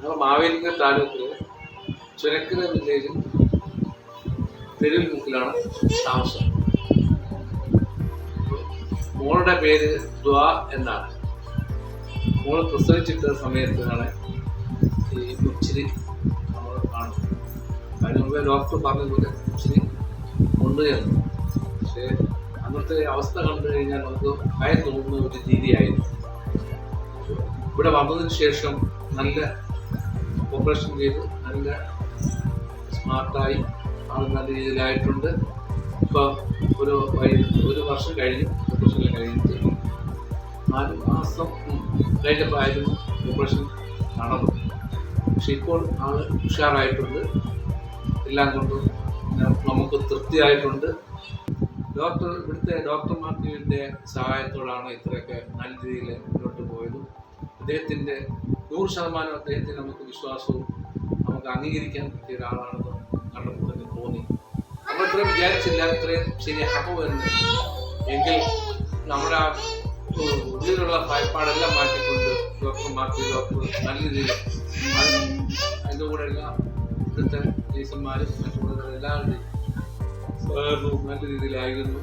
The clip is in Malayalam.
നമ്മൾ മാവേലിക്കര താലൂക്കിൽ ചുരക്കര വില്ലേജിൽ തെരുവിൽ മുക്കിലാണ് താമസം. മോളുടെ പേര് ദ്വാ എന്നാണ്. മോള് പ്രസവിച്ചിട്ട സമയത്താണ് ഈ ഉച്ചിരി നമ്മൾ കാണുന്നത്. അതിന് മുമ്പേ ഡോക്ടർ പറഞ്ഞതുപോലെ ഉച്ചിരി കൊണ്ടുചേർന്നു. പക്ഷേ അന്നത്തെ അവസ്ഥ കണ്ടു കഴിഞ്ഞാൽ നമുക്ക് ഭയം തോന്നുന്ന ഒരു രീതിയായിരുന്നു. ഇവിടെ വന്നതിന് ശേഷം നല്ല ഓപ്പറേഷൻ ചെയ്ത് നല്ല സ്മാർട്ടായി ആൾ നല്ല രീതിയിലായിട്ടുണ്ട്. ഇപ്പോൾ ഒരു വർഷം കഴിഞ്ഞു. ഓപ്പറേഷൻ കഴിഞ്ഞിട്ട് 4 മാസം കഴിഞ്ഞപ്പോൾ ആയിരുന്നു ഓപ്പറേഷൻ നടന്നു. പക്ഷെ ഇപ്പോൾ ആൾ ഉഷാറായിട്ടുണ്ട്. എല്ലാം കൊണ്ടും നമുക്ക് തൃപ്തിയായിട്ടുണ്ട്. ഇവിടുത്തെ ഡോക്ടർമാരുടെ സഹായത്തോടാണ് ഇത്രയൊക്കെ നല്ല രീതിയിൽ മുന്നോട്ട് പോയതും. അദ്ദേഹത്തിൻ്റെ 100% അദ്ദേഹത്തിന് നമുക്ക് വിശ്വാസവും നമുക്ക് അംഗീകരിക്കാൻ പറ്റിയ ഒരാളാണെന്ന് കണ്ടപ്പോൾ തന്നെ തോന്നി. നമ്മൾ ഇത്രയും വിചാരിച്ചില്ല ഇത്രയും ശരിയാകുമോ എന്ന്. എങ്കിൽ നമ്മുടെ ഉള്ളിലുള്ള ഭയപ്പാടെല്ലാം മാറ്റിക്കൊണ്ട് ഡോക്ടർ നല്ല രീതിയിൽ അതിൻ്റെ കൂടെ എല്ലാം ഇവിടുത്തെ ടീച്ചർമാരും മറ്റുള്ളവരും എല്ലാവരുടെയും നല്ല രീതിയിലായിരുന്നു.